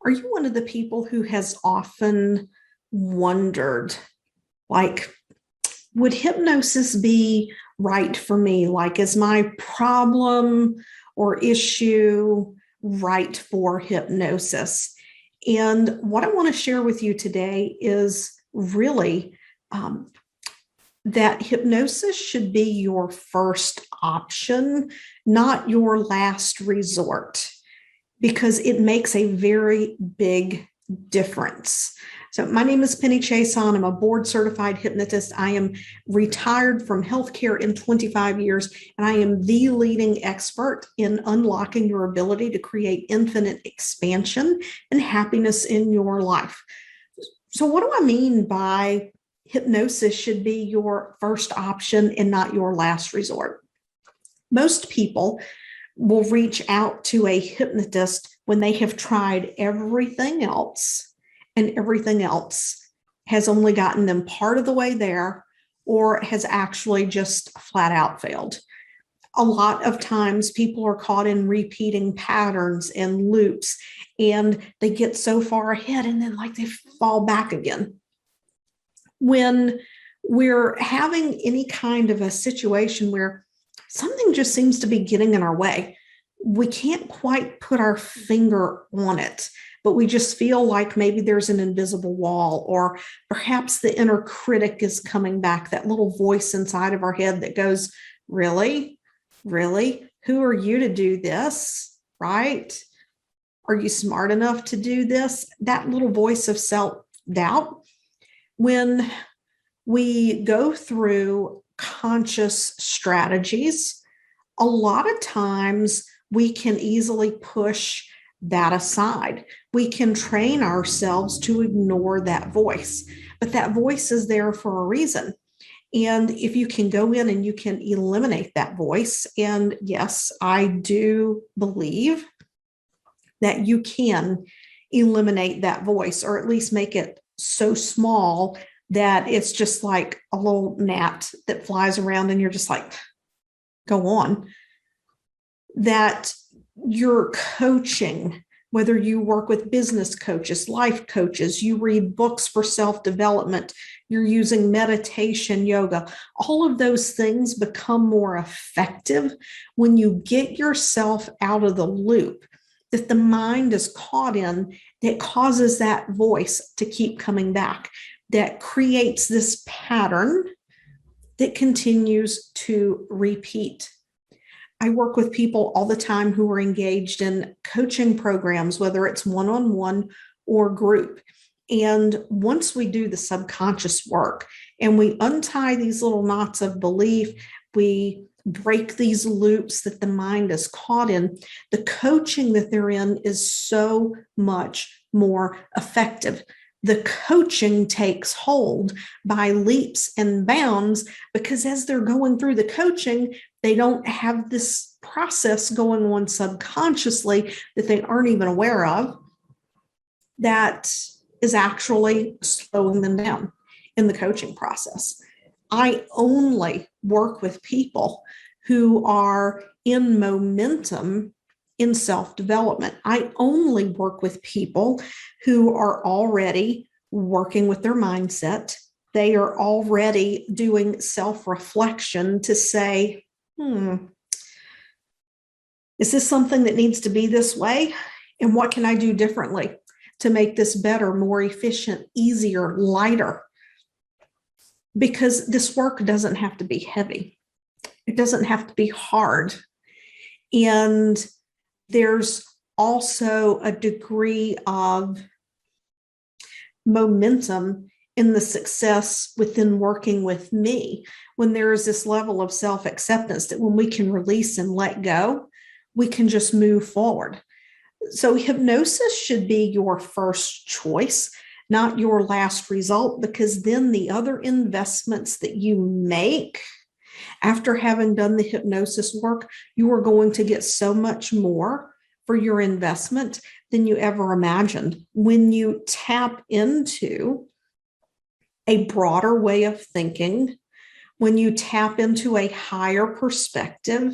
Are you one of the people who has often wondered, like, would hypnosis be right for me? Like, is my problem or issue right for hypnosis? And what I want to share with you today is really um, that hypnosis should be your first option, not your last resort, because it makes a very big difference. So, my name is Penny Chason. I'm a board certified hypnotist. I am retired from healthcare in 25 years, and I am the leading expert in unlocking your ability to create infinite expansion and happiness in your life. So, what do I mean by hypnosis should be your first option and not your last resort? Most people will reach out to a hypnotist when they have tried everything else, and everything else has only gotten them part of the way there or has actually just flat out failed. A lot of times people are caught in repeating patterns and loops, and they get so far ahead and then like they fall back again. When we're having any kind of a situation where something just seems to be getting in our way, we can't quite put our finger on it, but we just feel like maybe there's an invisible wall, or perhaps the inner critic is coming back, that little voice inside of our head that goes, really? Really? Who are you to do this? Right? Are you smart enough to do this? That little voice of self-doubt. When we go through conscious strategies, a lot of times we can easily push that aside. We can train ourselves to ignore that voice, but that voice is there for a reason. And if you can go in and you can eliminate that voice, and yes, I do believe that you can eliminate that voice, or at least make it so small that it's just like a little gnat that flies around and you're just like, go on. That your coaching, whether you work with business coaches, life coaches, you read books for self-development, you're using meditation, yoga, all of those things become more effective when you get yourself out of the loop that the mind is caught in, that causes that voice to keep coming back, that creates this pattern that continues to repeat. I work with people all the time who are engaged in coaching programs, whether it's one-on-one or group. And once we do the subconscious work and we untie these little knots of belief, we break these loops that the mind is caught in, the coaching that they're in is so much more effective. The coaching takes hold by leaps and bounds, because as they're going through the coaching, they don't have this process going on subconsciously that they aren't even aware of, that is actually slowing them down in the coaching process. I only work with people who are in momentum in self-development. I only work with people who are already working with their mindset. They are already doing self-reflection to say, is this something that needs to be this way? And what can I do differently to make this better, more efficient, easier, lighter? Because this work doesn't have to be heavy. It doesn't have to be hard. And there's also a degree of momentum in the success within working with me, when there is this level of self-acceptance that when we can release and let go, we can just move forward. So hypnosis should be your first choice, not your last result, because then the other investments that you make after having done the hypnosis work, you are going to get so much more for your investment than you ever imagined. When you tap into a broader way of thinking, when you tap into a higher perspective,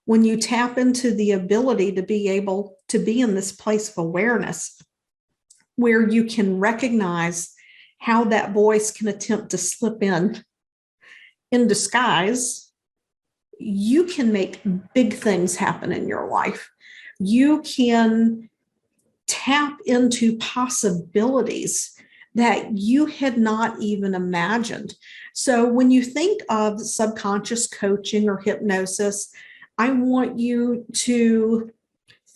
when you tap into the ability to be able to be in this place of awareness, where you can recognize how that voice can attempt to slip in disguise, you can make big things happen in your life. You can tap into possibilities that you had not even imagined. So when you think of subconscious coaching or hypnosis, I want you to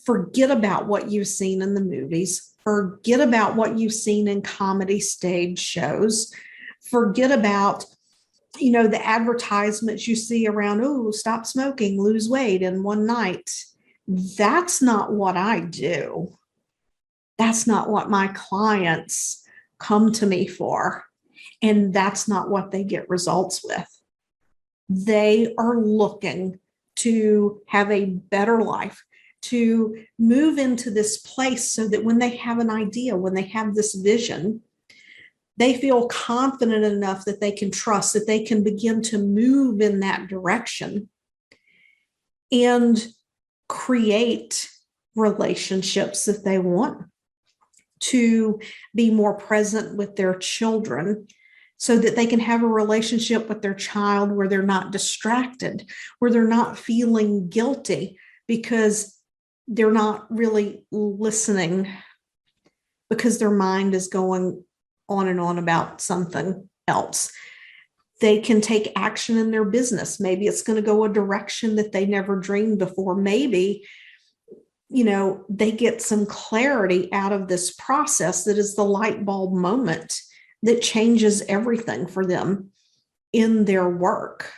forget about what you've seen in the movies, forget about what you've seen in comedy stage shows, forget about the advertisements you see around, oh, stop smoking, lose weight in one night. That's not what I do. That's not what my clients come to me for. And that's not what they get results with. They are looking to have a better life, to move into this place so that when they have an idea, when they have this vision, they feel confident enough that they can trust, that they can begin to move in that direction and create relationships that they want, to be more present with their children so that they can have a relationship with their child where they're not distracted, where they're not feeling guilty because they're not really listening because their mind is going on and on about something else. They can take action in their business. Maybe it's going to go a direction that they never dreamed before. Maybe, they get some clarity out of this process that is the light bulb moment that changes everything for them in their work.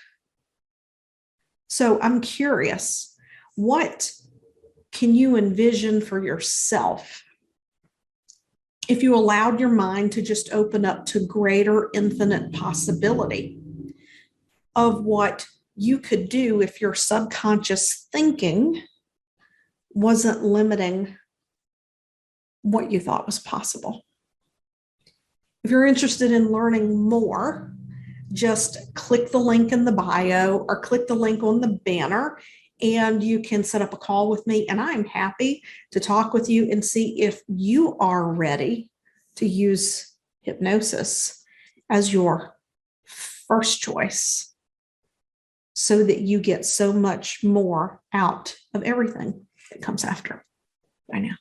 So I'm curious, what can you envision for yourself if you allowed your mind to just open up to greater infinite possibility of what you could do if your subconscious thinking wasn't limiting what you thought was possible? If you're interested in learning more, just click the link in the bio or click the link on the banner and you can set up a call with me, and I'm happy to talk with you and see if you are ready to use hypnosis as your first choice so that you get so much more out of everything that comes after. Bye now.